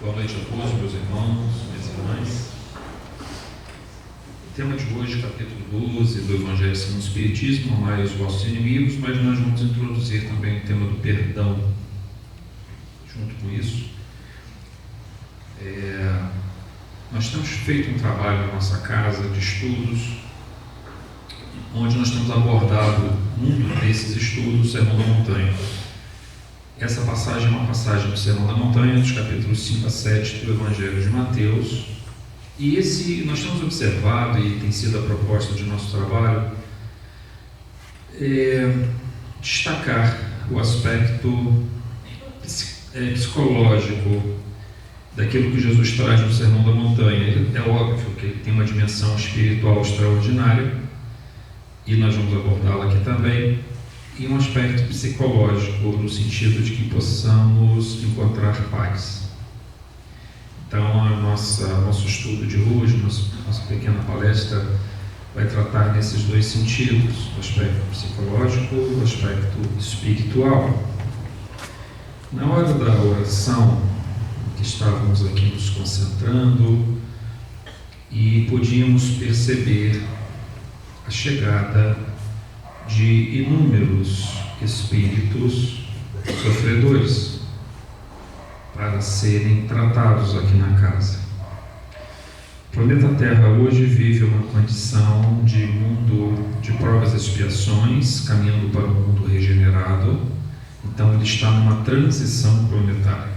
Boa noite a todos, meus irmãos, minhas irmãs. O tema de hoje, capítulo 12 do Evangelho segundo o Espiritismo: amai os vossos inimigos, mas nós vamos introduzir também o tema do perdão. Junto com isso, nós temos feito um trabalho na nossa casa de estudos, onde nós temos abordado um desses estudos, o Sermão da Montanha. Essa passagem é uma passagem do Sermão da Montanha, dos capítulos 5 a 7 do Evangelho de Mateus. E nós temos observado, e tem sido a proposta de nosso trabalho, destacar o aspecto psicológico daquilo que Jesus traz no Sermão da Montanha. É óbvio que ele tem uma dimensão espiritual extraordinária, e nós vamos abordá-la aqui também, e um aspecto psicológico, no sentido de que possamos encontrar paz. Então, nosso estudo de hoje, nossa pequena palestra, vai tratar nesses dois sentidos: o aspecto psicológico e o aspecto espiritual. Na hora da oração, que estávamos aqui nos concentrando, e podíamos perceber a chegada de inúmeros espíritos sofredores para serem tratados aqui na casa. O planeta Terra hoje vive uma condição de mundo de provas e expiações, caminhando para um mundo regenerado. Então ele está numa transição planetária.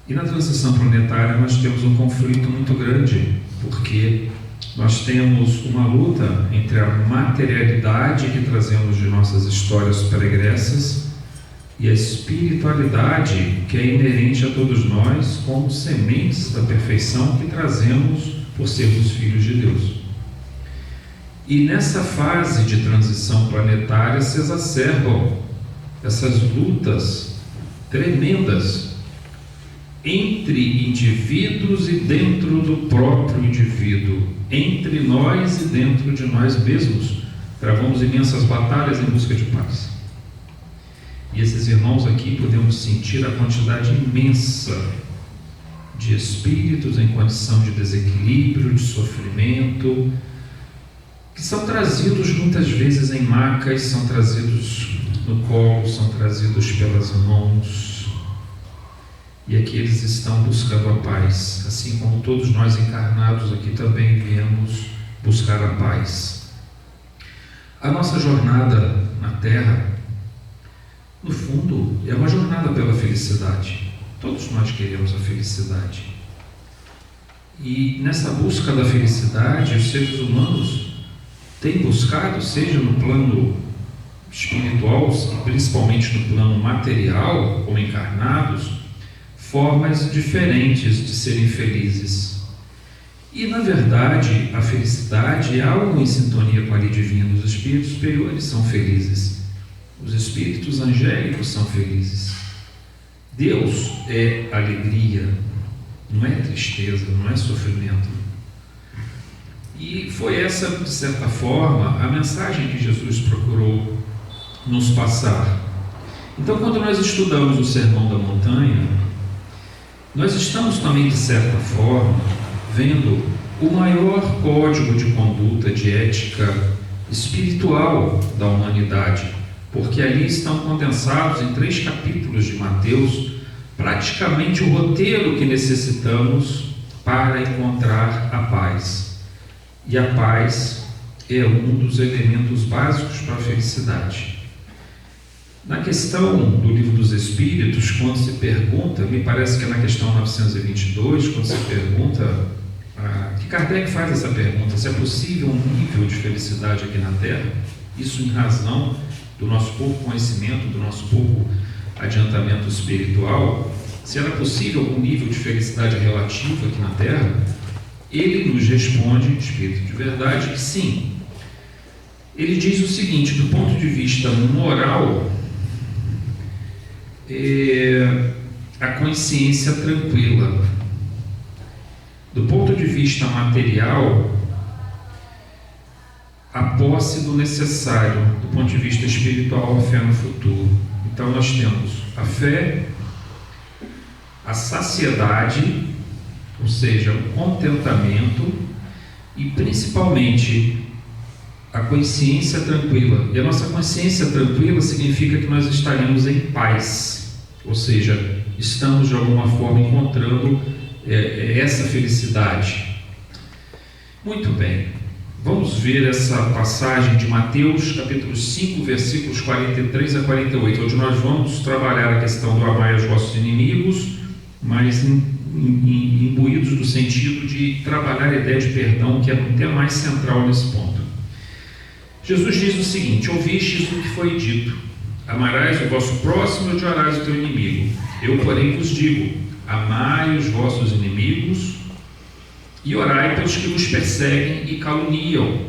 E na transição planetária nós temos um conflito muito grande, porque nós temos uma luta entre a materialidade que trazemos de nossas histórias pregressas e a espiritualidade que é inerente a todos nós como sementes da perfeição que trazemos por sermos filhos de Deus. E nessa fase de transição planetária se exacerbam essas lutas tremendas entre indivíduos e dentro do próprio indivíduo, entre nós e dentro de nós mesmos. Travamos imensas batalhas em busca de paz. E esses irmãos aqui podemos sentir a quantidade imensa de espíritos em condição de desequilíbrio, de sofrimento, que são trazidos muitas vezes em macas, são trazidos no colo, são trazidos pelas mãos. E aqui eles estão buscando a paz, assim como todos nós encarnados aqui também viemos buscar a paz. A nossa jornada na Terra, no fundo, é uma jornada pela felicidade. Todos nós queremos a felicidade. E nessa busca da felicidade, os seres humanos têm buscado, seja no plano espiritual, principalmente no plano material, como encarnados, formas diferentes de serem felizes. E, na verdade, a felicidade é algo em sintonia com a lei divina. Os espíritos superiores são felizes. Os espíritos angélicos são felizes. Deus é alegria, não é tristeza, não é sofrimento. E foi essa, de certa forma, a mensagem que Jesus procurou nos passar. Então, quando nós estudamos o Sermão da Montanha, nós estamos também, de certa forma, vendo o maior código de conduta, de ética espiritual da humanidade, porque ali estão condensados em 3 capítulos de Mateus praticamente o roteiro que necessitamos para encontrar a paz. E a paz é um dos elementos básicos para a felicidade. Na questão do Livro dos Espíritos, quando se pergunta, me parece que é na questão 922, quando se pergunta, que Kardec faz essa pergunta, se é possível um nível de felicidade aqui na Terra, isso em razão do nosso pouco conhecimento, do nosso pouco adiantamento espiritual, se era possível um nível de felicidade relativa aqui na Terra, ele nos responde, espírito de verdade, que sim. Ele diz o seguinte: do ponto de vista moral, a consciência tranquila. Do ponto de vista material, a posse do necessário. Do ponto de vista espiritual, a fé no futuro. Então nós temos a fé a saciedade, ou seja, o contentamento e principalmente a consciência tranquila. E a nossa consciência tranquila significa que nós estaremos em paz, ou seja, estamos de alguma forma encontrando essa felicidade. Muito bem, vamos ver essa passagem de Mateus capítulo 5, versículos 43 a 48, onde nós vamos trabalhar a questão do amar os vossos inimigos, mas imbuídos do sentido de trabalhar a ideia de perdão, que é o tema mais central nesse ponto. Jesus diz o seguinte: ouvistes o que foi dito, amarás o vosso próximo e odiarás o teu inimigo. Eu, porém, vos digo, amai os vossos inimigos e orai pelos que vos perseguem e caluniam.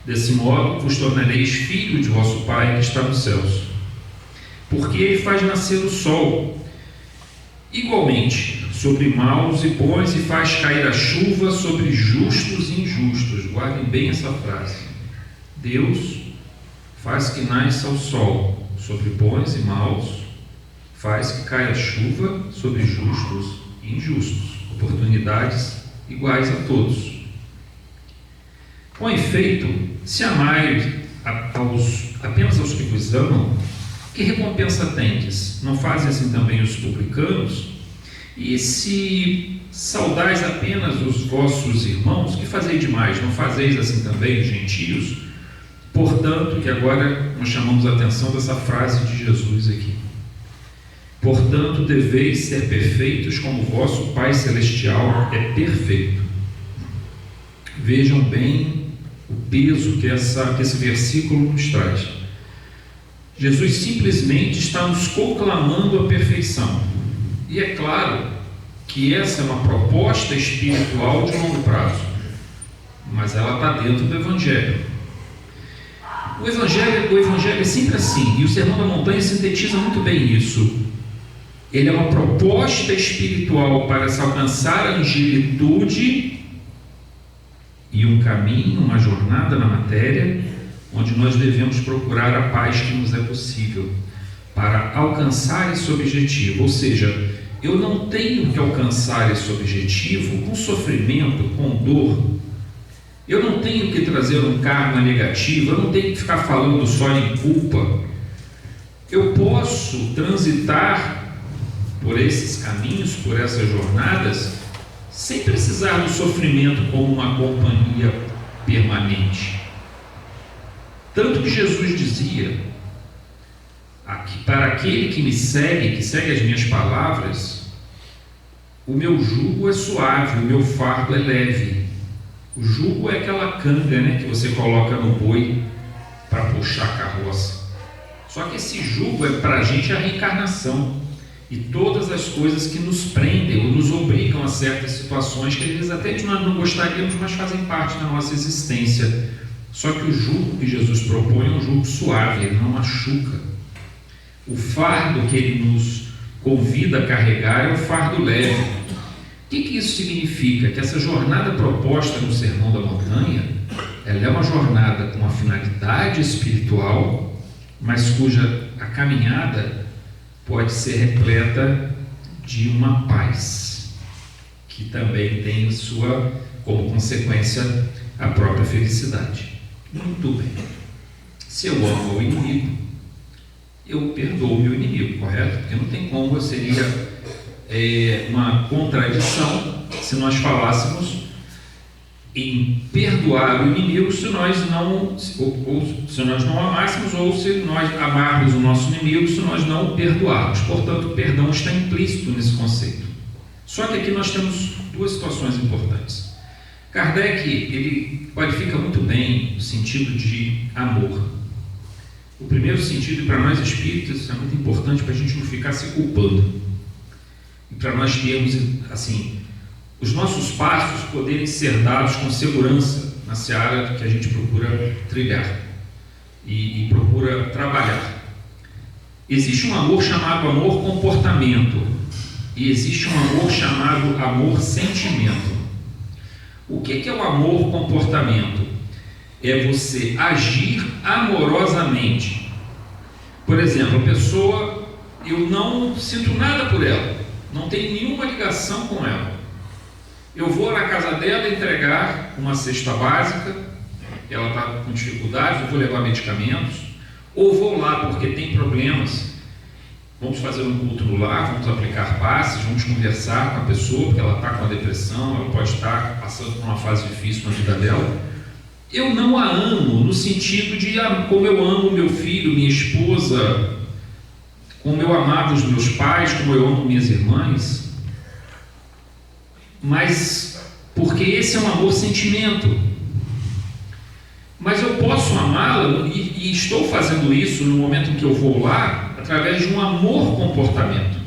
Desse modo vos tornareis filho de vosso Pai que está nos céus, porque Ele faz nascer o sol igualmente sobre maus e bons, e faz cair a chuva sobre justos e injustos. Guardem bem essa frase. Deus faz que nasça o sol sobre bons e maus, faz que caia a chuva sobre justos e injustos, oportunidades iguais a todos. Com efeito, se amais apenas aos que vos amam, que recompensa tendes? Não fazem assim também os publicanos? E se saudais apenas os vossos irmãos, que fazeis demais? Não fazeis assim também os gentios? Portanto, que agora nós chamamos a atenção dessa frase de Jesus aqui. Portanto, deveis ser perfeitos como vosso Pai Celestial é perfeito. Vejam bem o peso que esse versículo nos traz. Jesus simplesmente está nos conclamando a perfeição. E é claro que essa é uma proposta espiritual de longo prazo, mas ela está dentro do Evangelho. O Evangelho é sempre assim, e o Sermão da Montanha sintetiza muito bem isso. Ele é uma proposta espiritual para se alcançar a angelitude e um caminho, uma jornada na matéria, onde nós devemos procurar a paz que nos é possível para alcançar esse objetivo. Ou seja, eu não tenho que alcançar esse objetivo com sofrimento, com dor. Eu não tenho que trazer um karma negativo, eu não tenho que ficar falando só em culpa. Eu posso transitar por esses caminhos, por essas jornadas, sem precisar do sofrimento como uma companhia permanente. Tanto que Jesus dizia, para aquele que me segue, que segue as minhas palavras, o meu jugo é suave, o meu fardo é leve. O jugo é aquela canga, que você coloca no boi para puxar a carroça. Só que esse jugo é para a gente a reencarnação e todas as coisas que nos prendem ou nos obrigam a certas situações que às vezes até nós não gostaríamos, mas fazem parte da nossa existência. Só que o jugo que Jesus propõe é um jugo suave, ele não machuca. O fardo que ele nos convida a carregar é um fardo leve. O que isso significa? Que essa jornada proposta no Sermão da Montanha, ela é uma jornada com uma finalidade espiritual, mas cuja a caminhada pode ser repleta de uma paz, que também tem como consequência a própria felicidade. Muito bem. Se eu amo o inimigo, eu perdoo o meu inimigo, correto? Porque não tem como, seria uma contradição se nós falássemos em perdoar o inimigo se nós não amássemos, ou se nós amarmos o nosso inimigo se nós não o perdoarmos. Portanto, o perdão está implícito nesse conceito. Só que aqui nós temos duas situações importantes. Kardec, ele qualifica muito bem o sentido de amor. O primeiro sentido, para nós espíritas, é muito importante para a gente não ficar se culpando. E para nós termos, assim, os nossos passos poderem ser dados com segurança na seara que a gente procura trilhar e procura trabalhar. Existe um amor chamado amor comportamento e existe um amor chamado amor sentimento. O que é o amor comportamento? É você agir amorosamente. Por exemplo, a pessoa, eu não sinto nada por ela, não tenho nenhuma ligação com ela. Eu vou na casa dela entregar uma cesta básica, ela está com dificuldade, eu vou levar medicamentos, ou vou lá porque tem problemas, vamos fazer um culto no lar, vamos aplicar passes, vamos conversar com a pessoa, porque ela está com a depressão, ela pode estar passando por uma fase difícil na vida dela. Eu não a amo no sentido de como eu amo meu filho, minha esposa, como eu amava os meus pais, como eu amo minhas irmãs, mas porque esse é um amor-sentimento. Mas eu posso amá-la, e estou fazendo isso no momento em que eu vou lá, através de um amor-comportamento.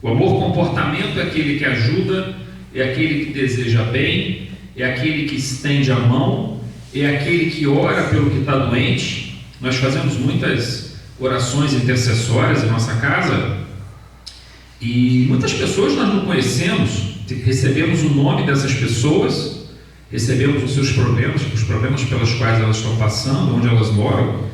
O amor-comportamento é aquele que ajuda, é aquele que deseja bem, é aquele que estende a mão, é aquele que ora pelo que está doente. Nós fazemos muitas orações intercessórias em nossa casa, e muitas pessoas nós não conhecemos, recebemos o nome dessas pessoas, recebemos os seus problemas, os problemas pelos quais elas estão passando, onde elas moram,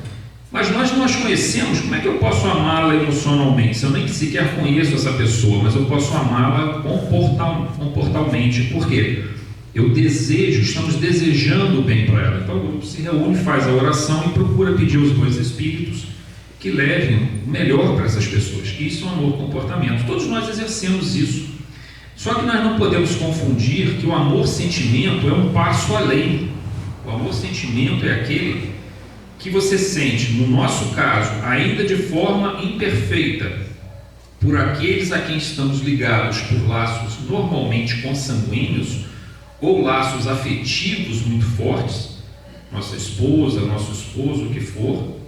mas nós não as conhecemos. Como é que eu posso amá-la emocionalmente? Se eu nem sequer conheço essa pessoa, mas eu posso amá-la comportalmente. Por quê? Eu desejo, estamos desejando o bem para ela. Então o grupo se reúne, faz a oração e procura pedir aos bons espíritos que levem o melhor para essas pessoas. Isso é um amor-comportamento. Todos nós exercemos isso. Só que nós não podemos confundir que o amor-sentimento é um passo além. O amor-sentimento é aquele que você sente, no nosso caso, ainda de forma imperfeita, por aqueles a quem estamos ligados por laços normalmente consanguíneos ou laços afetivos muito fortes, nossa esposa, nosso esposo, o que for,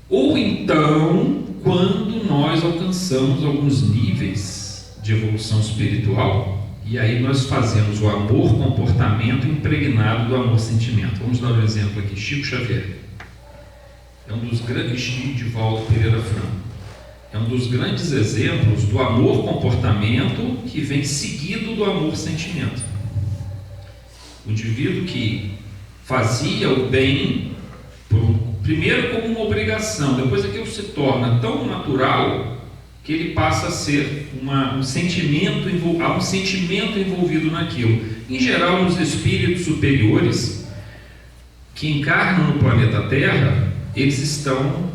ou então quando nós alcançamos alguns níveis de evolução espiritual, e aí nós fazemos o amor-comportamento impregnado do amor-sentimento. Vamos dar um exemplo aqui. Chico Xavier é um dos grandes, de Valdo Pereira Franco, é um dos grandes exemplos do amor-comportamento que vem seguido do amor-sentimento. O indivíduo que fazia o bem primeiro como uma obrigação, depois aquilo se torna tão natural que ele passa a ser um sentimento envolvido naquilo. Em geral, nos espíritos superiores que encarnam no planeta Terra, eles estão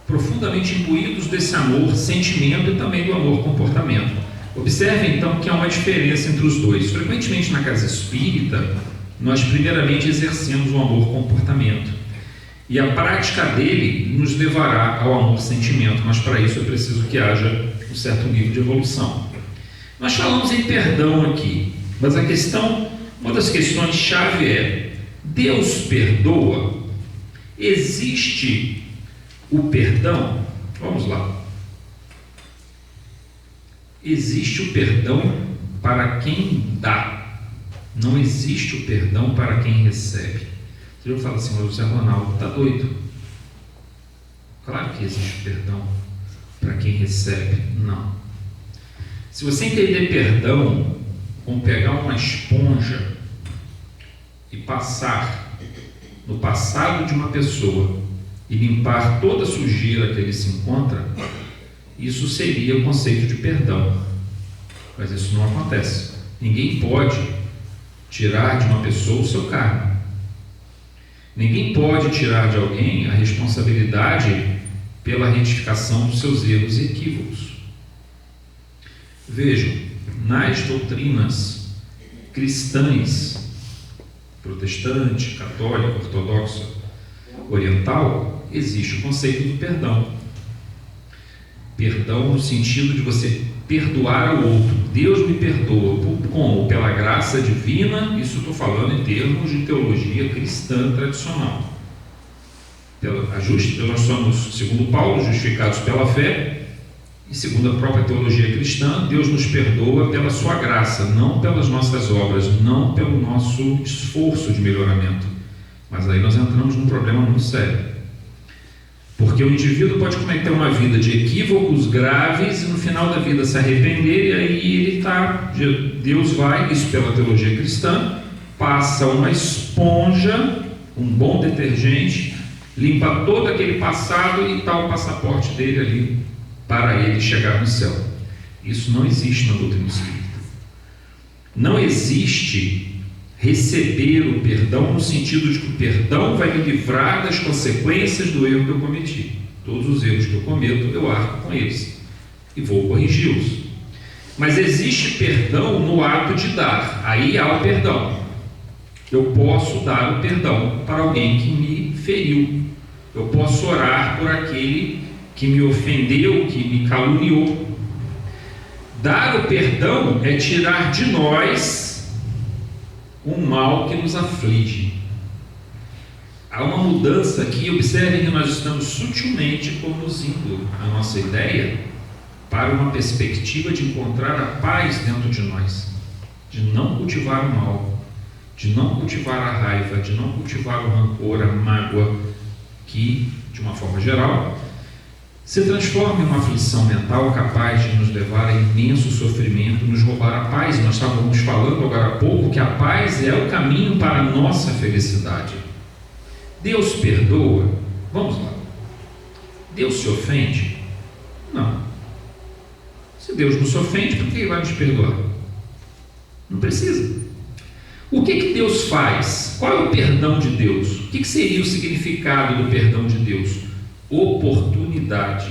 profundamente imbuídos desse amor-sentimento e também do amor-comportamento. Observe então que há uma diferença entre os dois. Frequentemente na casa espírita, nós primeiramente exercemos o amor-comportamento. E a prática dele nos levará ao amor-sentimento, mas para isso é preciso que haja um certo nível de evolução. Nós falamos em perdão aqui, mas uma das questões chave é: Deus perdoa? Existe o perdão? Vamos lá. Existe o perdão para quem dá, não existe o perdão para quem recebe. Eu falo assim: mas o Zé Ronaldo está doido? Claro que existe perdão para quem recebe. Não. Se você entender perdão como pegar uma esponja e passar no passado de uma pessoa e limpar toda a sujeira que ele se encontra, isso seria o conceito de perdão. Mas isso não acontece. Ninguém pode tirar de uma pessoa o seu karma. Ninguém pode tirar de alguém a responsabilidade pela retificação dos seus erros e equívocos. Vejam, nas doutrinas cristãs, protestante, católica, ortodoxa, oriental, existe o conceito do perdão. Perdão no sentido de você perdoar o outro. Deus me perdoa. Como? Pela graça divina. Isso estou falando em termos de teologia cristã tradicional. Nós somos, segundo Paulo, justificados pela fé, e segundo a própria teologia cristã, Deus nos perdoa pela sua graça, não pelas nossas obras, não pelo nosso esforço de melhoramento. Mas aí nós entramos num problema muito sério. Porque o indivíduo pode cometer uma vida de equívocos graves e no final da vida se arrepender, e aí Deus vai, isso pela teologia cristã, passa uma esponja, um bom detergente, limpa todo aquele passado e está o passaporte dele ali para ele chegar no céu. Isso não existe na doutrina espírita. Não existe receber o perdão no sentido de que o perdão vai me livrar das consequências do erro que eu cometi. Todos os erros que eu cometo, eu arco com eles e vou corrigi-los. Mas existe perdão no ato de dar. Aí há o perdão. Eu posso dar o perdão para alguém que me feriu. Eu posso orar por aquele que me ofendeu, que me caluniou. Dar o perdão é tirar de nós o mal que nos aflige. Há uma mudança aqui. Observem que nós estamos sutilmente conduzindo a nossa ideia para uma perspectiva de encontrar a paz dentro de nós, de não cultivar o mal, de não cultivar a raiva, de não cultivar o rancor, a mágoa, que, de uma forma geral, se transforma em uma aflição mental capaz de nos levar a imenso sofrimento, nos roubar a paz. Nós estávamos falando agora há pouco que a paz é o caminho para a nossa felicidade. Deus perdoa? Vamos lá. Deus se ofende? Não. Se Deus nos ofende, por que Ele vai nos perdoar? Não precisa. O que Deus faz? Qual é o perdão de Deus? O que seria o significado do perdão de Deus? Oportunidade.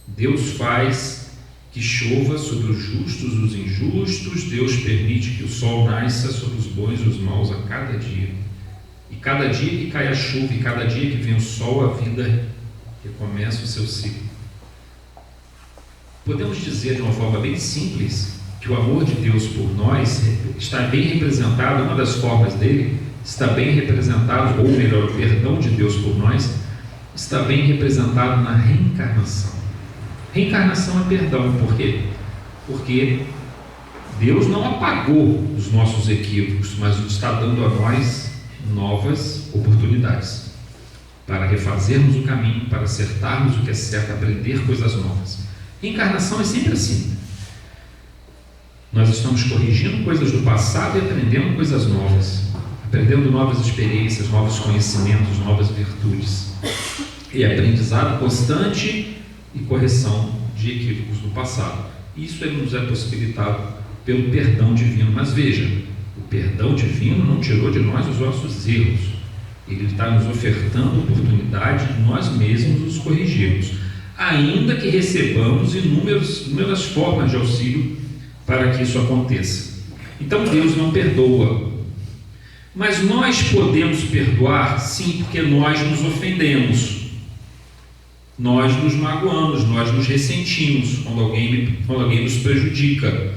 Deus faz que chova sobre os justos e os injustos. Deus permite que o sol nasça sobre os bons e os maus a cada dia. E cada dia que cai a chuva, e cada dia que vem o sol, a vida recomeça o seu ciclo. Podemos dizer de uma forma bem simples que o amor de Deus por nós está bem representado, uma das formas dele está bem representado, ou melhor, o perdão de Deus por nós está bem representado na reencarnação. Reencarnação é perdão, por quê? Porque Deus não apagou os nossos equívocos, mas está dando a nós novas oportunidades para refazermos o caminho, para acertarmos o que é certo, aprender coisas novas. Reencarnação é sempre assim. Nós estamos corrigindo coisas do passado e aprendendo coisas novas, aprendendo novas experiências, novos conhecimentos, novas virtudes. E aprendizado constante e correção de equívocos do passado. Isso nos é possibilitado pelo perdão divino. Mas veja, o perdão divino não tirou de nós os nossos erros. Ele está nos ofertando a oportunidade de nós mesmos os corrigirmos, ainda que recebamos inúmeras formas de auxílio para que isso aconteça. Então Deus não perdoa, mas nós podemos perdoar, sim, porque nós nos ofendemos, nós nos magoamos, nós nos ressentimos quando alguém nos prejudica.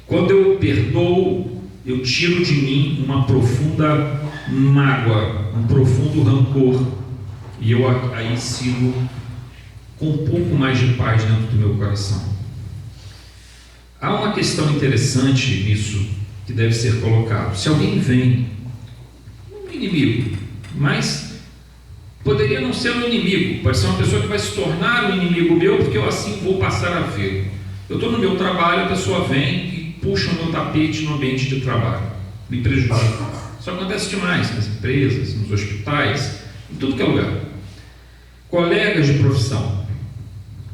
Quando eu perdoo, eu tiro de mim uma profunda mágoa, um profundo rancor, e eu aí sigo com um pouco mais de paz dentro do meu coração. Há uma questão interessante nisso que deve ser colocado. Se alguém vem, um inimigo, mas poderia não ser um inimigo, pode ser uma pessoa que vai se tornar um inimigo meu, porque eu assim vou passar a vê-lo. Eu estou no meu trabalho, a pessoa vem e puxa o meu tapete no ambiente de trabalho, me prejudica. Isso acontece demais nas empresas, nos hospitais, em tudo que é lugar. Colegas de profissão.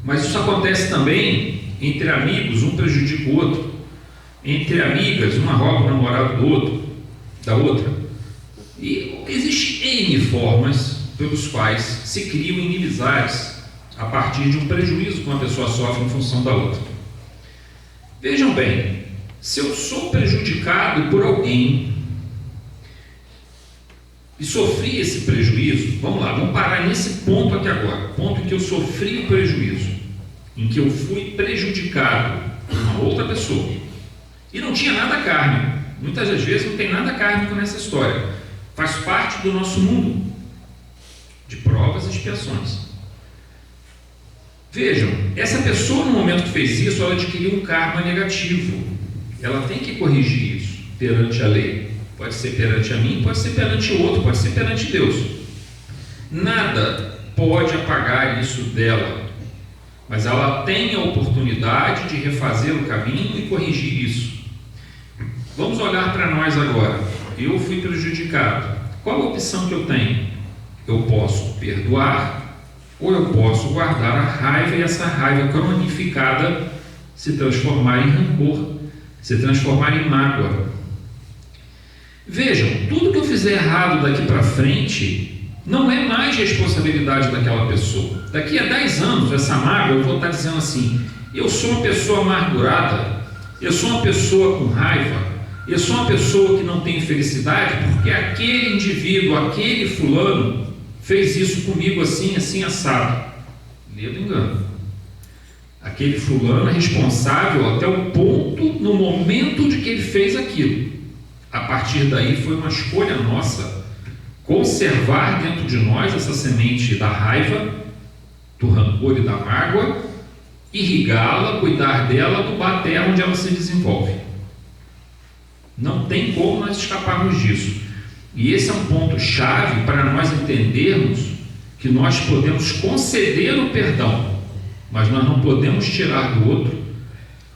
Mas isso acontece também entre amigos, um prejudica o outro. Entre amigas, uma rouba o namorado do outro, da outra. E existem N formas pelos quais se criam inimizades a partir de um prejuízo que uma pessoa sofre em função da outra. Vejam bem, se eu sou prejudicado por alguém e sofri esse prejuízo, vamos lá, vamos parar nesse ponto aqui agora, ponto em que eu sofri o prejuízo, em que eu fui prejudicado por uma outra pessoa, e não tinha nada kármico. Muitas das vezes não tem nada kármico nessa história, faz parte do nosso mundo de provas e expiações. Vejam, essa pessoa no momento que fez isso, ela adquiriu um karma negativo, ela tem que corrigir isso perante a lei. Pode ser perante a mim, pode ser perante o outro, pode ser perante Deus. Nada pode apagar isso dela, mas ela tem a oportunidade de refazer o caminho e corrigir isso. Vamos olhar para nós agora. Eu fui prejudicado. Qual a opção que eu tenho? Eu posso perdoar ou eu posso guardar a raiva, e essa raiva cronificada se transformar em rancor, se transformar em mágoa. Vejam, tudo que eu fizer errado daqui para frente não é mais responsabilidade daquela pessoa. Daqui a 10 anos, essa mágoa, eu vou estar dizendo assim: eu sou uma pessoa amargurada, eu sou uma pessoa com raiva, eu sou uma pessoa que não tem felicidade porque aquele indivíduo, aquele fulano fez isso comigo assim, assim, assado. Ledo engano. Aquele fulano é responsável até o ponto, no momento de que ele fez aquilo. A partir daí foi uma escolha nossa conservar dentro de nós essa semente da raiva, do rancor e da mágoa, irrigá-la, cuidar dela, adubar a terra onde ela se desenvolve. Não tem como nós escaparmos disso. E esse é um ponto chave para nós entendermos que nós podemos conceder o perdão, mas nós não podemos tirar do outro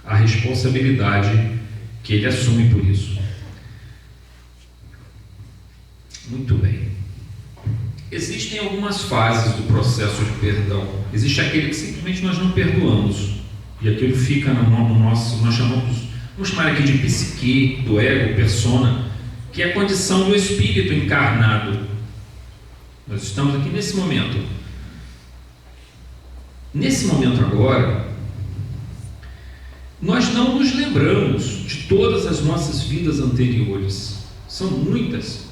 a responsabilidade que ele assume por isso. Muito bem. Existem algumas fases do processo de perdão. Existe aquele que simplesmente nós não perdoamos, e aquilo fica no nosso, nós vamos chamar aqui de psique, do ego, persona, que é a condição do espírito encarnado. Nós estamos aqui nesse momento. Nesse momento agora, nós não nos lembramos de todas as nossas vidas anteriores. São muitas.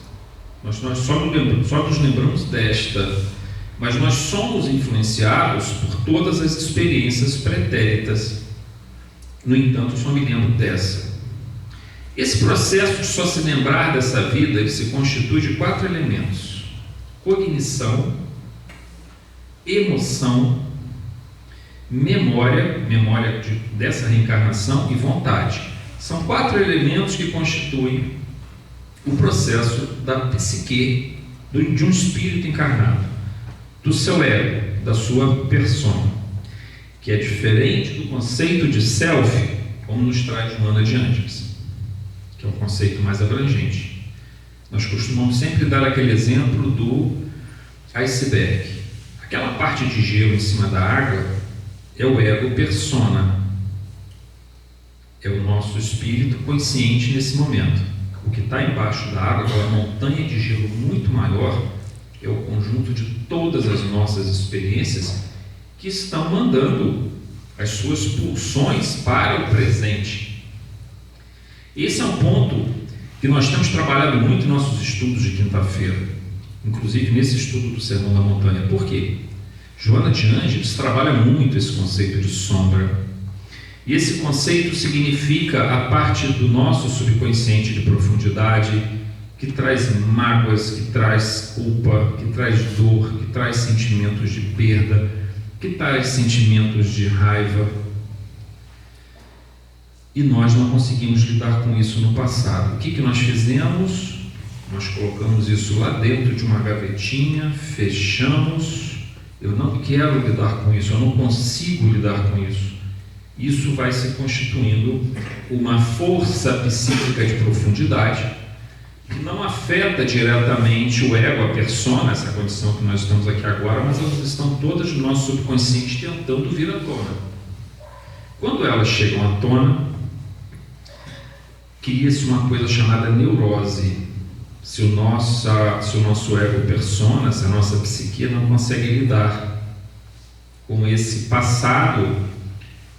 Nós só nos lembramos desta, mas nós somos influenciados por todas as experiências pretéritas. No entanto, eu só me lembro dessa. Esse processo de só se lembrar dessa vida, ele se constitui de 4 elementos: cognição, emoção, memória dessa reencarnação e vontade. São 4 elementos que constituem o processo da psique de um espírito encarnado, do seu ego, da sua persona, que é diferente do conceito de self, como nos traz Joana de Ângeles, que é um conceito mais abrangente. Nós costumamos sempre dar aquele exemplo do iceberg. Aquela parte de gelo em cima da água é o ego persona, é o nosso espírito consciente nesse momento. O que está embaixo da água, aquela montanha de gelo muito maior, é o conjunto de todas as nossas experiências que estão mandando as suas pulsões para o presente. Esse é um ponto que nós temos trabalhado muito em nossos estudos de quinta-feira, inclusive nesse estudo do Sermão da Montanha. Por quê? Joana de Ângeles trabalha muito esse conceito de sombra. E esse conceito significa a parte do nosso subconsciente de profundidade, que traz mágoas, que traz culpa, que traz dor, que traz sentimentos de perda, que traz sentimentos de raiva. E nós não conseguimos lidar com isso no passado. O que nós fizemos? Nós colocamos isso lá dentro de uma gavetinha, fechamos. Eu não quero lidar com isso, eu não consigo lidar com isso. Isso vai se constituindo uma força psíquica de profundidade que não afeta diretamente o ego, a persona, essa condição que nós estamos aqui agora, mas elas estão todas no nosso subconsciente tentando vir à tona. Quando elas chegam à tona, cria-se uma coisa chamada neurose. Se o nosso ego persona, se a nossa psique não consegue lidar com esse passado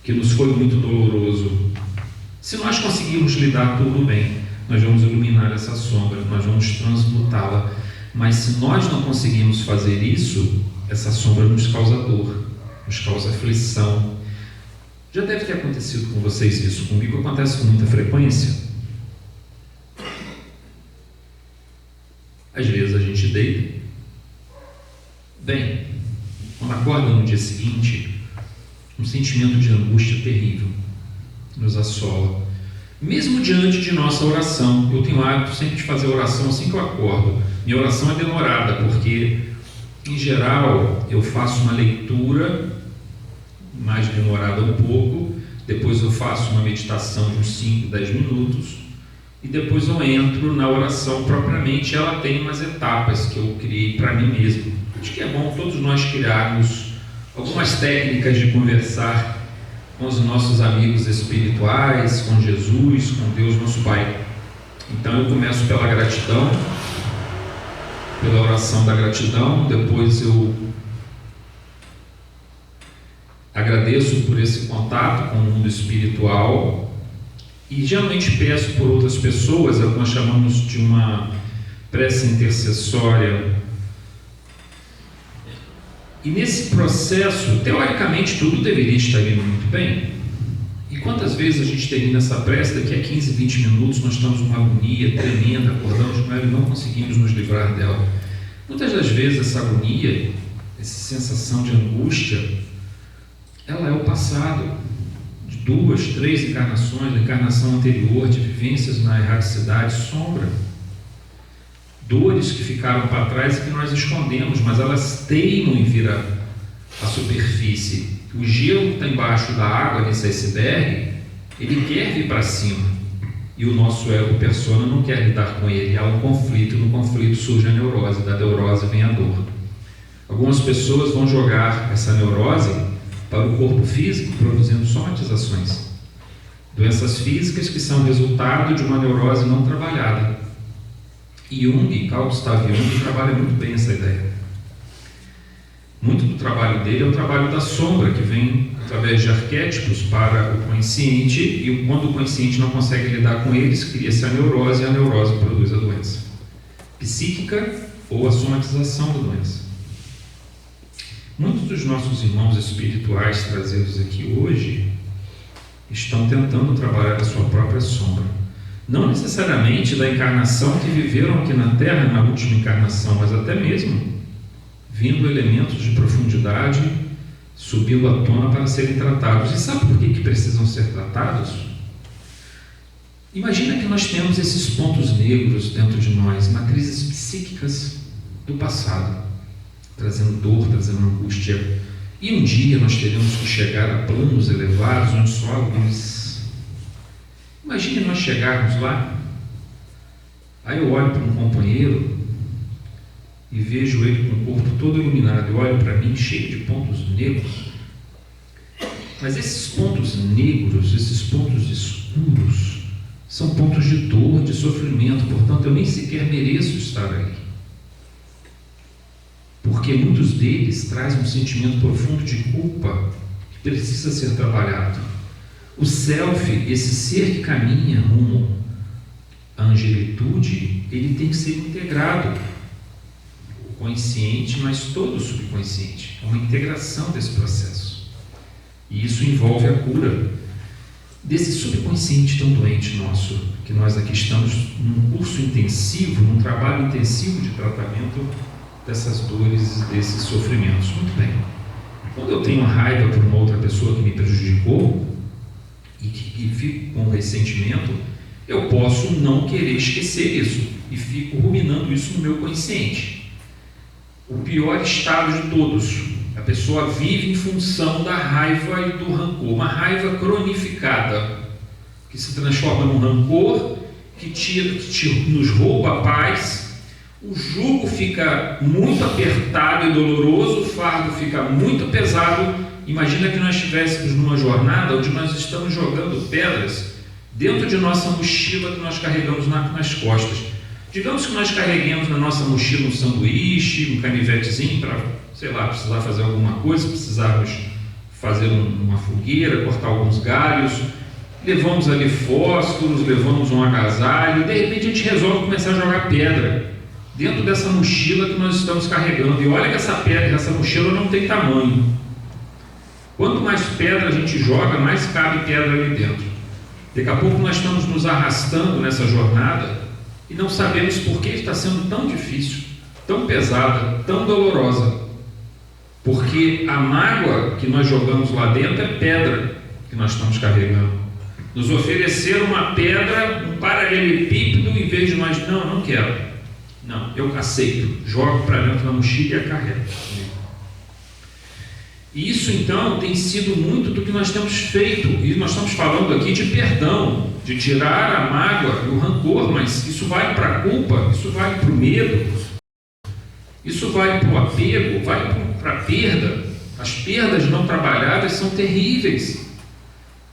que nos foi muito doloroso. Se nós conseguirmos lidar, tudo bem, nós vamos iluminar essa sombra, nós vamos transmutá-la. Mas se nós não conseguirmos fazer isso, essa sombra nos causa dor, nos causa aflição. Já deve ter acontecido com vocês isso, comigo acontece com muita frequência. Às vezes a gente deita, bem, quando acorda no dia seguinte, um sentimento de angústia terrível nos assola, mesmo diante de nossa oração. Eu tenho o hábito sempre de fazer oração assim que eu acordo. Minha oração é demorada, porque em geral eu faço uma leitura mais demorada um pouco, depois eu faço uma meditação de uns 5, 10 minutos e depois eu entro na oração propriamente. Ela tem umas etapas que eu criei para mim mesmo. Acho que é bom todos nós criarmos algumas técnicas de conversar com os nossos amigos espirituais, com Jesus, com Deus nosso Pai. Então eu começo pela gratidão, pela oração da gratidão, depois eu agradeço por esse contato com o mundo espiritual e geralmente peço por outras pessoas, é o que nós chamamos de uma prece intercessória. E nesse processo, teoricamente, tudo deveria estar indo muito bem. E quantas vezes a gente termina essa prece, daqui a 15, 20 minutos nós estamos numa agonia tremenda, acordamos com ela e não conseguimos nos livrar dela. Muitas das vezes essa agonia, essa sensação de angústia, ela é o passado de 2, 3 encarnações, da encarnação anterior, de vivências na erradicidade, sombra. Dores que ficaram para trás e que nós escondemos, mas elas teimam em vir à superfície. O gelo que está embaixo da água, nesse iceberg, ele quer vir para cima. E o nosso ego persona não quer lidar com ele. Há um conflito, e no conflito surge a neurose. Da neurose vem a dor. Algumas pessoas vão jogar essa neurose para o corpo físico, produzindo somatizações. Doenças físicas que são resultado de uma neurose não trabalhada. Carl Gustav Jung trabalha muito bem essa ideia. Muito do trabalho dele é o trabalho da sombra, que vem através de arquétipos para o consciente, e quando o consciente não consegue lidar com eles, cria-se a neurose, e a neurose produz a doença psíquica ou a somatização da doença. Muitos dos nossos irmãos espirituais trazidos aqui hoje estão tentando trabalhar a sua própria sombra. Não necessariamente da encarnação que viveram aqui na Terra, na última encarnação, mas até mesmo vindo elementos de profundidade, subindo à tona para serem tratados. E sabe por que precisam ser tratados? Imagina que nós temos esses pontos negros dentro de nós, matrizes psíquicas do passado, trazendo dor, trazendo angústia. E um dia nós teremos que chegar a planos elevados, onde só há luz. Imagine nós chegarmos lá, aí eu olho para um companheiro e vejo ele com o corpo todo iluminado, e olho para mim cheio de pontos negros. Mas esses pontos negros, esses pontos escuros, são pontos de dor, de sofrimento, portanto eu nem sequer mereço estar ali. Porque muitos deles trazem um sentimento profundo de culpa que precisa ser trabalhado. O self, esse ser que caminha rumo à angelitude, ele tem que ser integrado. O consciente, mas todo o subconsciente. É uma integração desse processo. E isso envolve a cura desse subconsciente tão doente nosso, que nós aqui estamos num curso intensivo, num trabalho intensivo de tratamento dessas dores e desses sofrimentos. Muito bem. Quando eu tenho raiva por uma outra pessoa que me prejudicou, e fico com ressentimento, eu posso não querer esquecer isso e fico ruminando isso no meu consciente. O pior estado de todos, a pessoa vive em função da raiva e do rancor, uma raiva cronificada que se transforma num rancor que nos rouba a paz, o jugo fica muito apertado e doloroso, o fardo fica muito pesado. Imagina que nós estivéssemos numa jornada onde nós estamos jogando pedras dentro de nossa mochila que nós carregamos nas costas. Digamos que nós carreguemos na nossa mochila um sanduíche, um canivetezinho para, precisar fazer alguma coisa, precisarmos fazer uma fogueira, cortar alguns galhos, levamos ali fósforos, levamos um agasalho, e de repente a gente resolve começar a jogar pedra dentro dessa mochila que nós estamos carregando. E olha que essa mochila não tem tamanho. Quanto mais pedra a gente joga, mais cabe pedra ali dentro. Daqui a pouco nós estamos nos arrastando nessa jornada e não sabemos por que está sendo tão difícil, tão pesada, tão dolorosa. Porque a mágoa que nós jogamos lá dentro é pedra que nós estamos carregando. Nos ofereceram uma pedra, um paralelepípedo, em vez de nós, não quero. Não, eu aceito, jogo para dentro da mochila e a carrego. E isso então tem sido muito do que nós temos feito, e nós estamos falando aqui de perdão, de tirar a mágoa e o rancor, mas isso vale para a culpa, isso vale para o medo, isso vale para o apego, vale para a perda. As perdas não trabalhadas são terríveis.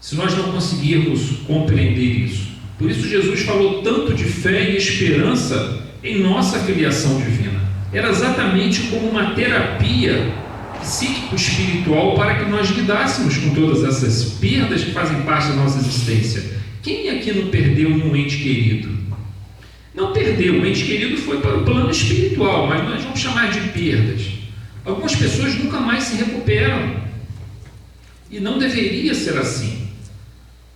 se nós não conseguirmos compreender isso. Por isso Jesus falou tanto de fé e esperança em nossa filiação divina. Era exatamente como uma terapia psíquico-espiritual para que nós lidássemos com todas essas perdas que fazem parte da nossa existência. Quem aqui não perdeu um ente querido? Não perdeu, o ente querido foi para o plano espiritual, mas nós vamos chamar de perdas. Algumas pessoas nunca mais se recuperam. E não deveria ser assim.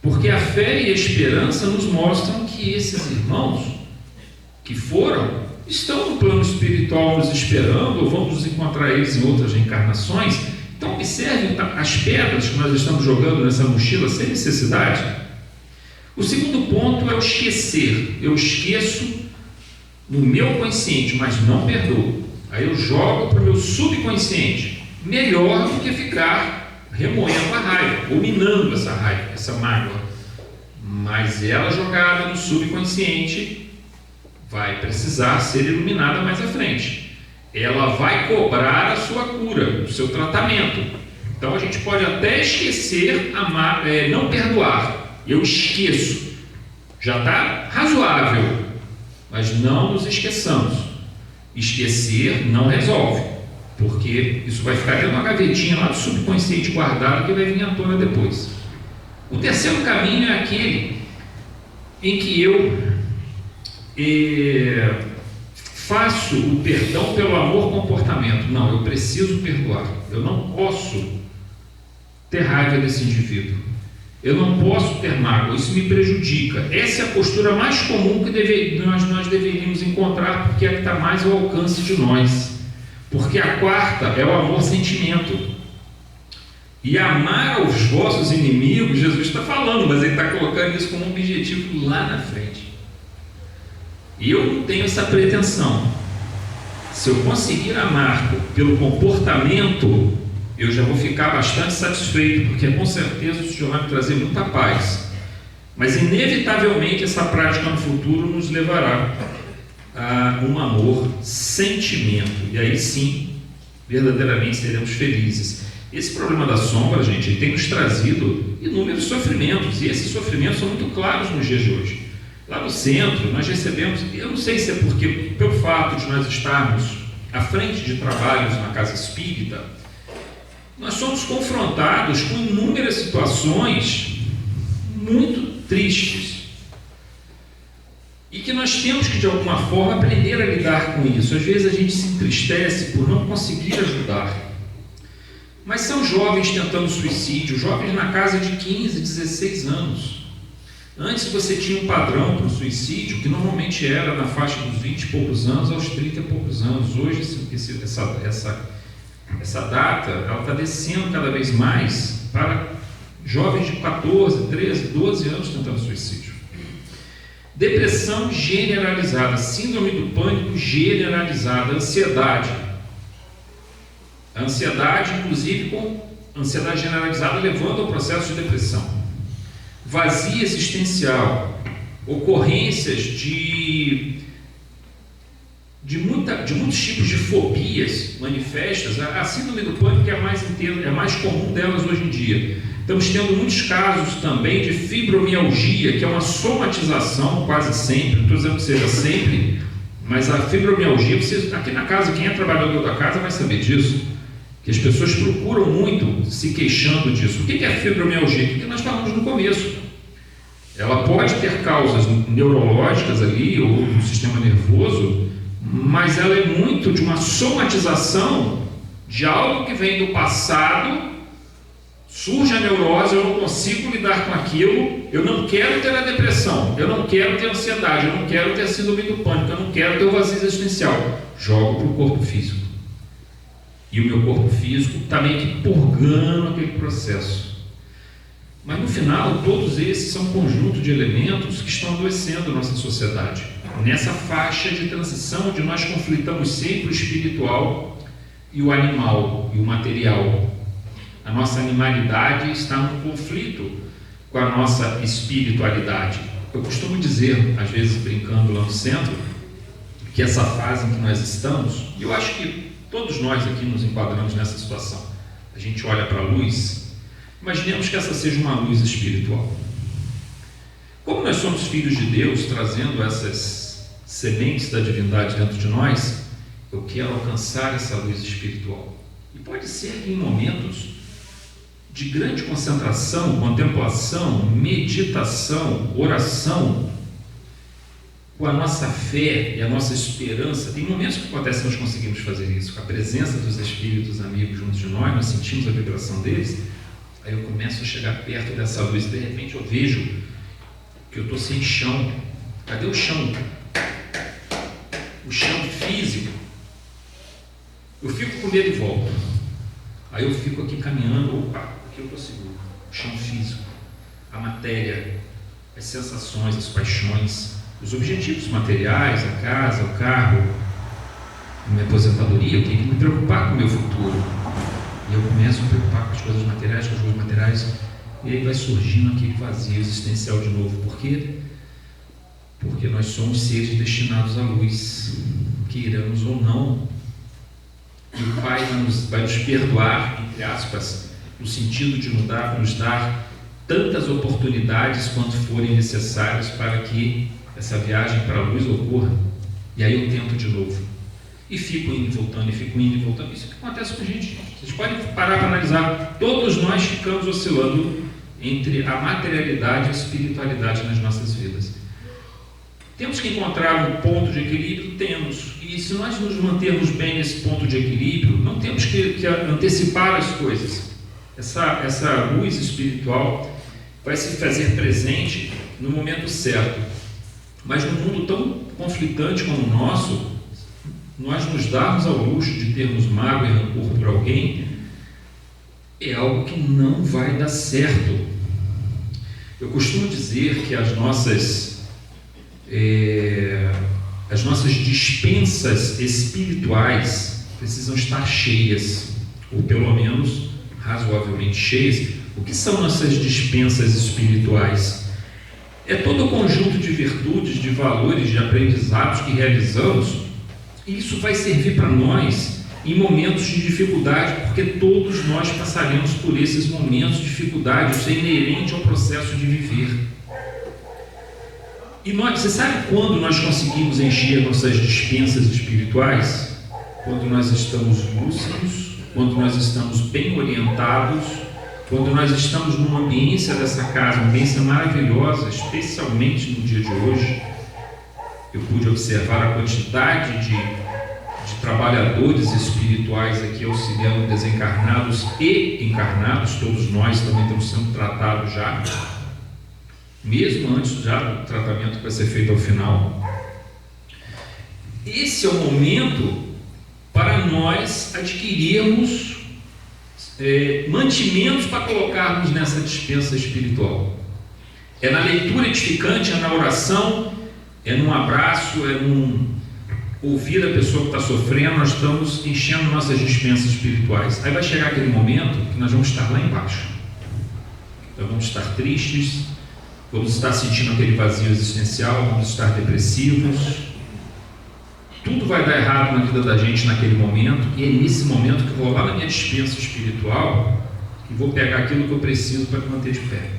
Porque a fé e a esperança nos mostram que esses irmãos que foram, estão no plano espiritual nos esperando, ou vamos nos encontrar eles em outras reencarnações. Então observem as pedras que nós estamos jogando nessa mochila sem necessidade. O segundo ponto é o esquecer. Eu esqueço no meu consciente, mas não perdoo. Aí eu jogo para o meu subconsciente. Melhor do que ficar remoendo a raiva, ruminando essa raiva, essa mágoa. Mas ela jogada no subconsciente vai precisar ser iluminada mais à frente. Ela vai cobrar a sua cura, o seu tratamento. Então a gente pode até esquecer, não perdoar. Eu esqueço. Já está razoável, mas não nos esqueçamos. Esquecer não resolve, porque isso vai ficar dentro de uma gavetinha lá do subconsciente guardado que vai vir à tona depois. O terceiro caminho é aquele em que eu faço o perdão pelo amor-comportamento. Não, eu preciso perdoar. Eu não posso ter raiva desse indivíduo. Eu não posso ter mágoa. Isso me prejudica. Essa é a postura mais comum que nós deveríamos encontrar, porque é a que está mais ao alcance de nós. Porque a quarta é o amor-sentimento. E amar aos vossos inimigos, Jesus está falando, mas ele está colocando isso como um objetivo lá na frente. E eu não tenho essa pretensão. Se eu conseguir amar pelo comportamento, eu já vou ficar bastante satisfeito, porque com certeza isso já vai me trazer muita paz. Mas inevitavelmente essa prática no futuro nos levará a um amor-sentimento. E aí sim, verdadeiramente seremos felizes. Esse problema da sombra, gente, ele tem nos trazido inúmeros sofrimentos. E esses sofrimentos são muito claros nos dias de hoje. Lá no centro, nós recebemos, eu não sei se é porque, pelo fato de nós estarmos à frente de trabalhos na casa espírita, nós somos confrontados com inúmeras situações muito tristes. E que nós temos que, de alguma forma, aprender a lidar com isso. Às vezes a gente se entristece por não conseguir ajudar. Mas são jovens tentando suicídio, jovens na casa de 15, 16 anos. Antes você tinha um padrão para o suicídio, que normalmente era na faixa dos 20 e poucos anos aos 30 e poucos anos. Hoje essa data está descendo cada vez mais para jovens de 14, 13, 12 anos tentando suicídio. Depressão generalizada, síndrome do pânico generalizada, ansiedade. A ansiedade, inclusive, com ansiedade generalizada, levando ao processo de depressão. Vazio existencial, ocorrências de muitos tipos de fobias manifestas. A síndrome do pânico é a mais comum delas hoje em dia. Estamos tendo muitos casos também de fibromialgia, que é uma somatização quase sempre, não estou dizendo que seja sempre, mas a fibromialgia, aqui na casa, quem é trabalhador da casa vai saber disso, que as pessoas procuram muito se queixando disso. O que é a fibromialgia? O que nós falamos no começo? Ela pode ter causas neurológicas ali, ou no sistema nervoso, mas ela é muito de uma somatização de algo que vem do passado, surge a neurose, eu não consigo lidar com aquilo, eu não quero ter a depressão, eu não quero ter a ansiedade, eu não quero ter a síndrome do pânico, eu não quero ter o vazio existencial. Jogo para o corpo físico. E o meu corpo físico está meio que purgando aquele processo. Mas no final, todos esses são um conjunto de elementos que estão adoecendo a nossa sociedade. Nessa faixa de transição onde nós conflitamos sempre o espiritual e o animal e o material. A nossa animalidade está num conflito com a nossa espiritualidade. Eu costumo dizer, às vezes brincando lá no centro, que essa fase em que nós estamos, e eu acho que todos nós aqui nos enquadramos nessa situação. A gente olha para a luz Imaginemos que essa seja uma luz espiritual. Como nós somos filhos de Deus, trazendo essas sementes da divindade dentro de nós, eu quero alcançar essa luz espiritual. E pode ser que em momentos de grande concentração, contemplação, meditação, oração, com a nossa fé e a nossa esperança, tem momentos que acontece que nós conseguimos fazer isso, com a presença dos espíritos amigos junto de nós sentimos a vibração deles, aí eu começo a chegar perto dessa luz, e de repente eu vejo que eu estou sem chão. Cadê o chão? O chão físico. Eu fico com medo e volto. Aí eu fico aqui caminhando, opa, aqui eu estou seguro. O chão físico, a matéria, as sensações, as paixões, os objetivos materiais, a casa, o carro, a minha aposentadoria. Eu tenho que me preocupar com o meu futuro. E eu começo a me preocupar com as coisas materiais, e aí vai surgindo aquele vazio existencial de novo. Por quê? Porque nós somos seres destinados à luz, queiramos ou não. E o Pai vai nos perdoar, entre aspas, no sentido de nos dar tantas oportunidades quanto forem necessárias para que essa viagem para a luz ocorra. E aí eu tento de novo. E fico indo e voltando, e fico indo e voltando. Isso que acontece com a gente. Vocês podem parar para analisar. Todos nós ficamos oscilando entre a materialidade e a espiritualidade nas nossas vidas. Temos que encontrar um ponto de equilíbrio? Temos. E se nós nos mantermos bem nesse ponto de equilíbrio, não temos que antecipar as coisas. Essa luz espiritual vai se fazer presente no momento certo. Mas num mundo tão conflitante como o nosso, nós nos darmos ao luxo de termos mágoa e rancor por alguém é algo que não vai dar certo. Eu costumo dizer que as nossas despensas espirituais precisam estar cheias, ou pelo menos razoavelmente cheias. O que são nossas despensas espirituais? É todo o conjunto de virtudes, de valores, de aprendizados que realizamos, e isso vai servir para nós em momentos de dificuldade, porque todos nós passaremos por esses momentos de dificuldade. Isso é inerente ao processo de viver. E você sabe quando nós conseguimos encher nossas despensas espirituais? Quando nós estamos lúcidos, quando nós estamos bem orientados, quando nós estamos numa ambiência dessa casa, uma ambiência maravilhosa, especialmente no dia de hoje. Eu pude observar a quantidade de trabalhadores espirituais aqui auxiliando desencarnados e encarnados. Todos nós também estamos sendo tratados já, mesmo antes já do tratamento que vai ser feito ao final. Esse é o momento para nós adquirirmos mantimentos para colocarmos nessa dispensa espiritual. É na leitura edificante, é na oração, é num abraço, é num ouvir a pessoa que está sofrendo. Nós estamos enchendo nossas dispensas espirituais. Aí vai chegar aquele momento que nós vamos estar lá embaixo. Nós vamos estar tristes, vamos estar sentindo aquele vazio existencial, vamos estar depressivos. Tudo vai dar errado na vida da gente naquele momento, e é nesse momento que eu vou lá na minha dispensa espiritual e vou pegar aquilo que eu preciso para me manter de pé.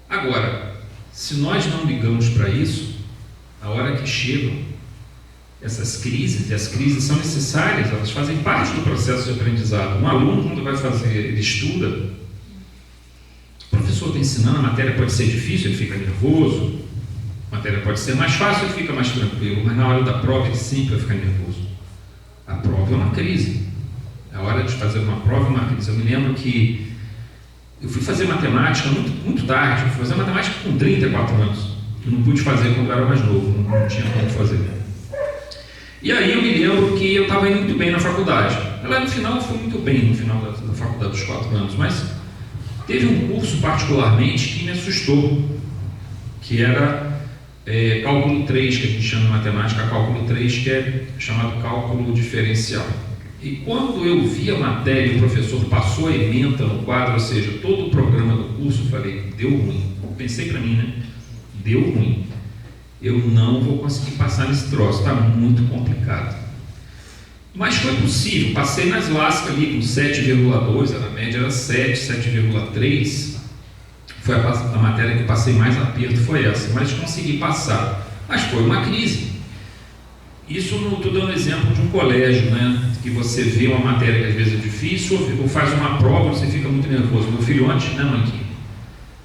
Agora, se nós não ligamos para isso, a hora que chegam essas crises, e as crises são necessárias, elas fazem parte do processo de aprendizado. Um aluno, quando vai fazer, ele estuda, o professor está ensinando, a matéria pode ser difícil, ele fica nervoso. A matéria pode ser mais fácil, ele fica mais tranquilo, mas na hora da prova ele sempre vai ficar nervoso. A prova é uma crise. A hora de fazer uma prova é uma crise. Eu me lembro que eu fui fazer matemática muito tarde. Eu fui fazer matemática com 34 anos. Eu não pude fazer quando eu era mais novo, não tinha como fazer. E aí eu me lembro que eu estava indo muito bem na faculdade. Lá no final eu fui muito bem no final da faculdade dos 4 anos, mas teve um curso particularmente que me assustou, que era cálculo 3, que a gente chama em matemática, cálculo 3, que é chamado cálculo diferencial. E quando eu vi a matéria e o professor passou a ementa no quadro, ou seja, todo o programa do curso, eu falei, deu ruim. Pensei para mim, né? Deu ruim. Eu não vou conseguir passar nesse troço, está muito complicado. Mas foi possível, passei nas lascas ali com 7,2, a média era 7, 7,3. Foi a matéria que eu passei mais aperto, foi essa, mas consegui passar. Mas foi uma crise. Isso não estou dando exemplo de um colégio, né? Que você vê uma matéria que às vezes é difícil, ou faz uma prova, você fica muito nervoso. Meu filho ontem, né, Manquinho?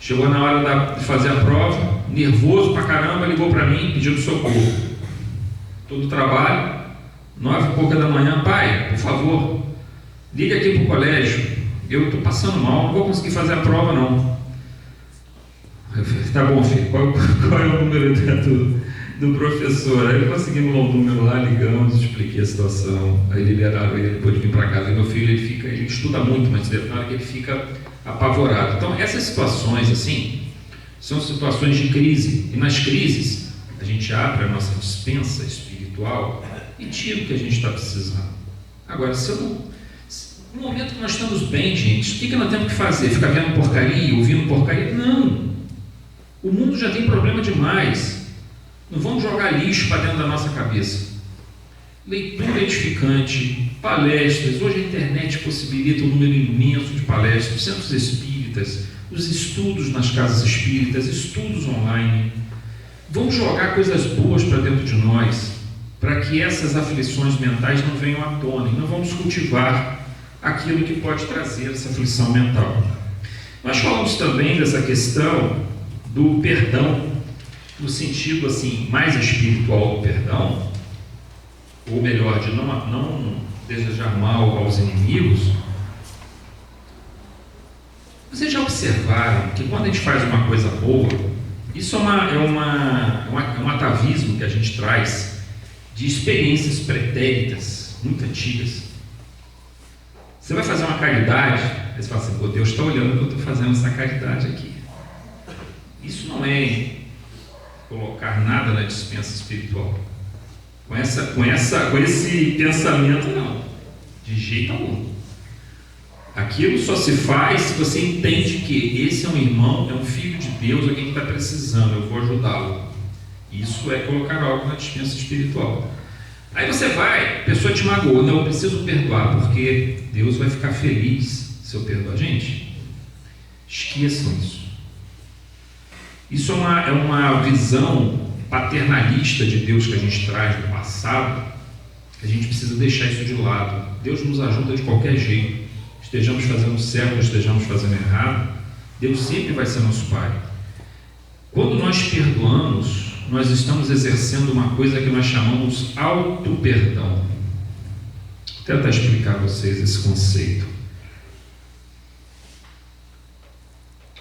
Chegou na hora de fazer a prova, nervoso pra caramba, ligou para mim pedindo socorro. Todo o trabalho, 9 e pouca da manhã, pai, por favor, liga aqui para o colégio, eu estou passando mal, não vou conseguir fazer a prova não. Eu falei, tá bom filho, qual é o número do professor? Aí conseguimos o número lá, ligamos, expliquei a situação, aí liberaram ele, depois de vir para casa. E meu filho, ele estuda muito, mas na hora que ele fica apavorado. Então essas situações assim, são situações de crise, e nas crises a gente abre a nossa despensa espiritual e tira o que a gente está precisando. Agora, no momento que nós estamos bem, gente, o que nós temos que fazer? Ficar vendo porcaria, ouvindo porcaria? Não! O mundo já tem problema demais. Não vamos jogar lixo para dentro da nossa cabeça. Leitura edificante, palestras. Hoje a internet possibilita um número imenso de palestras, centros espíritas, os estudos nas casas espíritas, estudos online. Vamos jogar coisas boas para dentro de nós, para que essas aflições mentais não venham à tona, e não vamos cultivar aquilo que pode trazer essa aflição mental. Nós falamos também dessa questão do perdão, no sentido assim, mais espiritual do perdão, ou melhor, de não desejar mal aos inimigos. Vocês já observaram que quando a gente faz uma coisa boa, isso é um atavismo que a gente traz de experiências pretéritas, muito antigas. Você vai fazer uma caridade, aí você fala assim, pô, Deus está olhando que eu estou fazendo essa caridade aqui. Isso não é colocar nada na dispensa espiritual. Com esse pensamento, não. De jeito algum. Aquilo só se faz se você entende que esse é um irmão, é um filho de Deus, alguém que está precisando, eu vou ajudá-lo. Isso é colocar algo na dispensa espiritual. Aí você vai, a pessoa te magoou, não, eu preciso perdoar, porque Deus vai ficar feliz se eu perdoar. Gente, esqueçam isso. Isso é uma visão paternalista de Deus que a gente traz do passado. A gente precisa deixar isso de lado. Deus nos ajuda de qualquer jeito. Estejamos fazendo certo ou estejamos fazendo errado, Deus sempre vai ser nosso Pai. Quando nós perdoamos, nós estamos exercendo uma coisa que nós chamamos auto-perdão. Vou tentar explicar a vocês esse conceito.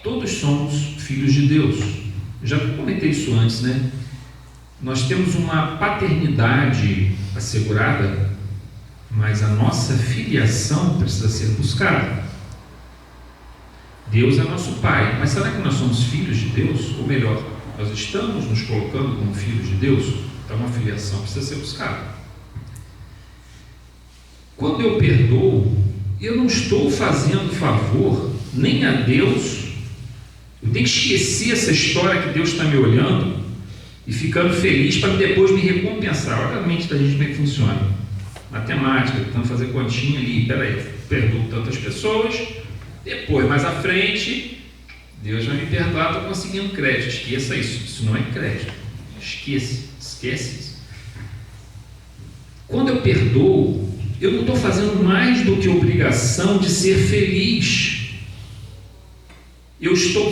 Todos somos filhos de Deus. Já comentei isso antes, né? Nós temos uma paternidade assegurada, mas a nossa filiação precisa ser buscada. Deus é nosso Pai, mas será que nós somos filhos de Deus? Ou melhor, nós estamos nos colocando como filhos de Deus? Então uma filiação precisa ser buscada. Quando eu perdoo, eu não estou fazendo favor nem a Deus. Eu tenho que esquecer essa história que Deus está me olhando e ficando feliz para depois me recompensar. Olha a mente da gente como é que funciona. Matemática, tentando fazer continha ali, peraí, perdoo tantas pessoas, depois, mais à frente, Deus vai me perdoar, estou conseguindo crédito. Esqueça isso, isso não é crédito. Esquece isso. Quando eu perdoo, eu não estou fazendo mais do que obrigação de ser feliz. Eu estou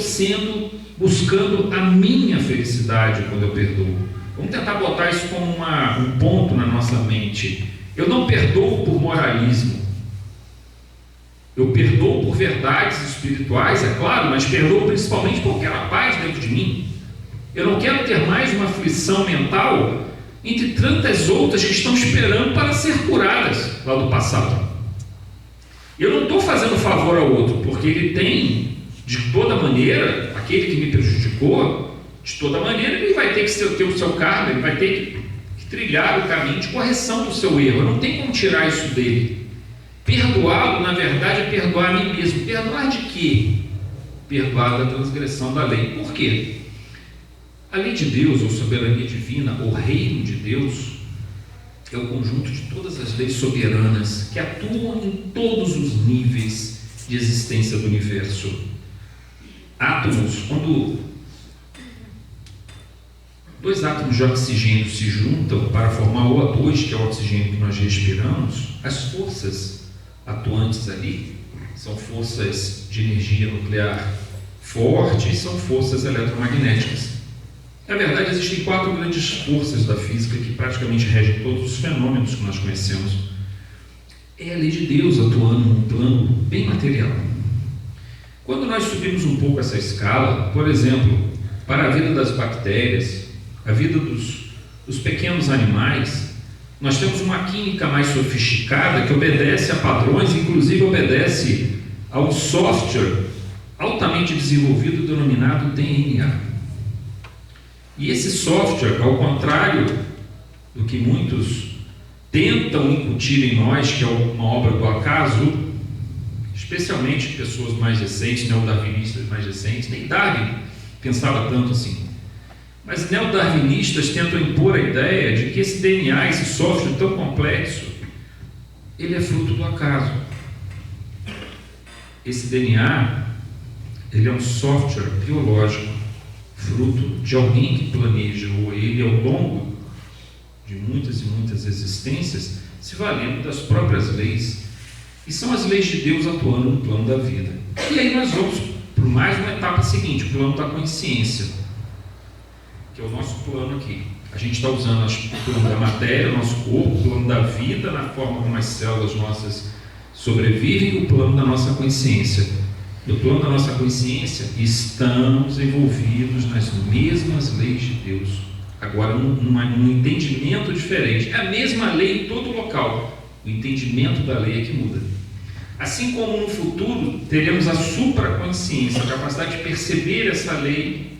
buscando a minha felicidade quando eu perdoo. Vamos tentar botar isso como um ponto na nossa mente. Eu não perdoo por moralismo. Eu perdoo por verdades espirituais, é claro, mas perdoo principalmente por aquela paz dentro de mim. Eu não quero ter mais uma aflição mental entre tantas outras que estão esperando para ser curadas lá do passado. Eu não estou fazendo favor ao outro, porque ele tem, de toda maneira, aquele que me prejudicou, de toda maneira ele vai ter que ter o seu karma, ele vai ter que trilhar o caminho de correção do seu erro. Eu não tenho como tirar isso dele. Perdoá-lo, na verdade, é perdoar a mim mesmo. Perdoar de quê? Perdoar da transgressão da lei. Por quê? A lei de Deus, ou soberania divina, ou reino de Deus, é o conjunto de todas as leis soberanas que atuam em todos os níveis de existência do universo. Átomos, quando dois átomos de oxigênio se juntam para formar o O2, que é o oxigênio que nós respiramos, as forças atuantes ali são forças de energia nuclear forte e são forças eletromagnéticas. Na verdade, existem 4 grandes forças da física que praticamente regem todos os fenômenos que nós conhecemos. É a lei de Deus atuando num plano bem material. Quando nós subimos um pouco essa escala, por exemplo, para a vida das bactérias, a vida dos pequenos animais, nós temos uma química mais sofisticada que obedece a padrões, inclusive obedece a um software altamente desenvolvido denominado DNA. E esse software, ao contrário do que muitos tentam incutir em nós, que é uma obra do acaso, especialmente pessoas mais recentes, neodarwinistas mais recentes, nem Darwin pensava tanto assim. Mas neodarwinistas tentam impor a ideia de que esse DNA, esse software tão complexo, ele é fruto do acaso. Esse DNA, ele é um software biológico, fruto de alguém que planejou ele ao longo de muitas e muitas existências, se valendo das próprias leis. E são as leis de Deus atuando no plano da vida. E aí nós vamos para mais uma etapa seguinte, o plano da consciência, que é o nosso plano aqui. A gente está usando o plano da matéria, o nosso corpo, o plano da vida, na forma como as células nossas sobrevivem, e o plano da nossa consciência. No plano da nossa consciência, estamos envolvidos nas mesmas leis de Deus. Agora, num entendimento diferente. É a mesma lei em todo local. O entendimento da lei é que muda. Assim como no futuro teremos a supraconsciência, a capacidade de perceber essa lei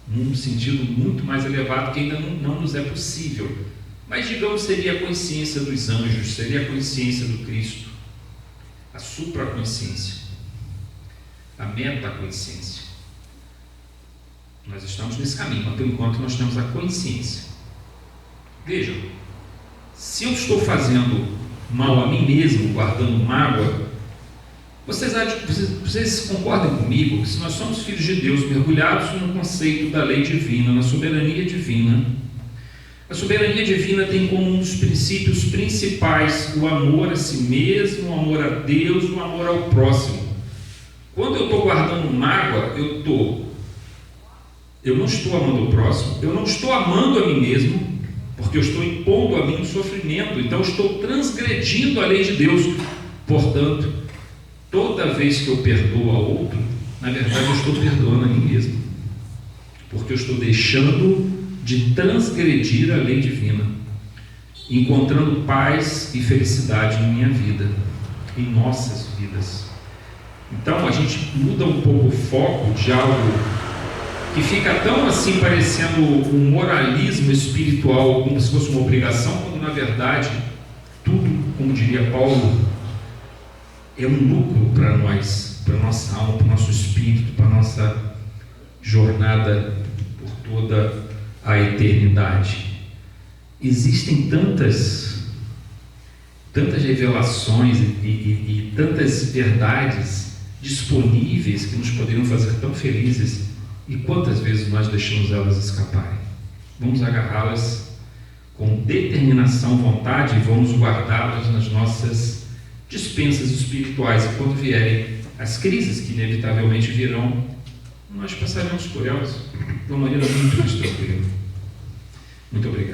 num sentido muito mais elevado, que ainda não nos é possível. Mas, digamos, seria a consciência dos anjos, seria a consciência do Cristo. A supraconsciência. A metaconsciência. Nós estamos nesse caminho, mas por enquanto nós temos a consciência. Vejam, se eu estou fazendo mal a mim mesmo, guardando mágoa, vocês concordam comigo que se nós somos filhos de Deus, mergulhados no conceito da lei divina, na soberania divina, a soberania divina tem como um dos princípios principais o amor a si mesmo, o amor a Deus, o amor ao próximo. Quando eu estou guardando mágoa, eu não estou amando o próximo, eu não estou amando a mim mesmo, porque eu estou impondo a mim um sofrimento, então eu estou transgredindo a lei de Deus. Portanto, toda vez que eu perdoo a outro, na verdade eu estou perdoando a mim mesmo, porque eu estou deixando de transgredir a lei divina, encontrando paz e felicidade em minha vida, em nossas vidas. Então a gente muda um pouco o foco de algo que fica tão assim parecendo um moralismo espiritual, como se fosse uma obrigação, quando na verdade tudo, como diria Paulo, é um lucro para nós, para a nossa alma, para o nosso espírito, para a nossa jornada por toda a eternidade. Existem tantas revelações e tantas verdades disponíveis que nos poderiam fazer tão felizes, e quantas vezes nós deixamos elas escaparem? Vamos agarrá-las com determinação, vontade, e vamos guardá-las nas nossas despensas espirituais, e quando vierem as crises que inevitavelmente virão, nós passaremos por elas de uma maneira muito mais tranquila. Muito obrigado.